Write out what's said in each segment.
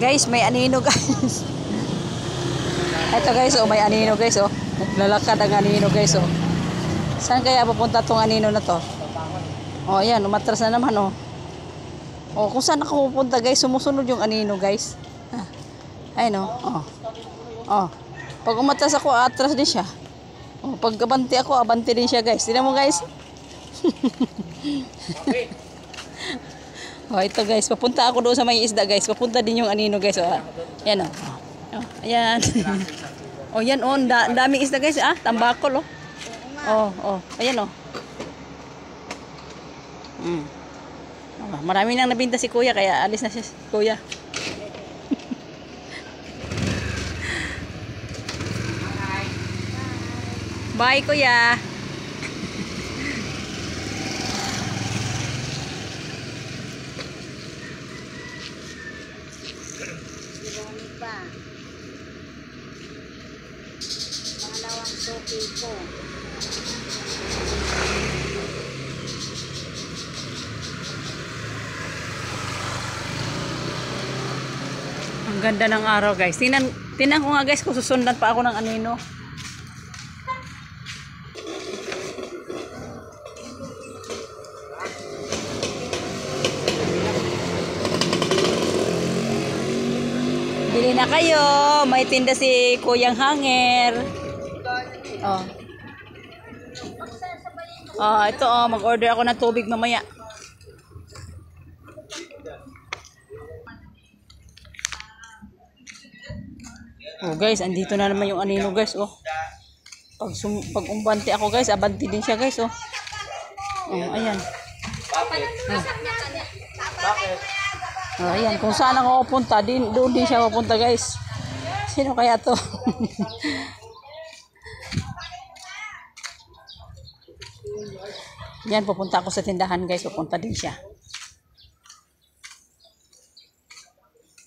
Guys, may anino guys. Ito guys, oh, may anino guys, oh. Naglalakad ang anino guys, oh. Saan kaya papunta tong anino na to? Oh, ayan, umatras na naman, oh. Oh, kung saan ako pupunta guys, sumusunod yung anino guys. Ah, ayun, oh. Oh. Oh. Pag umatras ako, atras din siya. Oh, pag abanti ako, abanti din siya guys. Tingnan mo guys. Oh, ito guys, papunta ako doon sa may isda guys. Papunta din yung anino guys, oh. Ayan, oh. Oh, ayan. Oh, yan oh, daming isda guys, ah, tambakol oh. Oh, oh, ayan oh. Oh, marami nang nabinta si Kuya kaya alis na si Kuya. Bye Kuya. Pangalawang sopi ko. Ang ganda ng araw guys. Tinan ko nga guys kung susundan pa ako ng anino. Bili na kayo. May tinda si Kuyang Hanger. Oh. Oh, ito oh, mag-order ako ng tubig mamaya. Oh guys, andito na naman yung anino guys, oh. Pag umbante ako guys, abanti din siya guys, oh. Oh, ayan. Oh. Oh, ayan, kung saan ako pupunta, doon din siya pupunta guys. Sino kaya to? Yan, pupunta ako sa tindahan guys, pupunta din siya.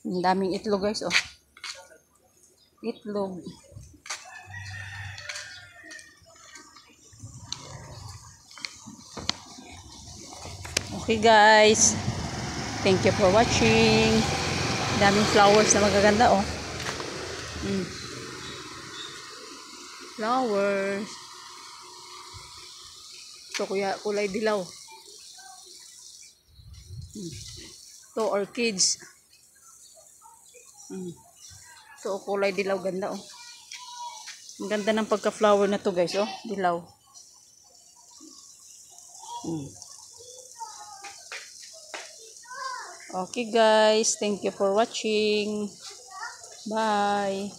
Ang daming itlog guys, oh. Itlog. Okay guys, thank you for watching. Daming flowers na magaganda oh. Flowers. Ito kuya, kulay dilaw. Ito orchids. Ito kulay dilaw, ganda oh. Ang ganda ng pagka-flower na to guys oh, dilaw. Okay guys, thank you for watching. Bye.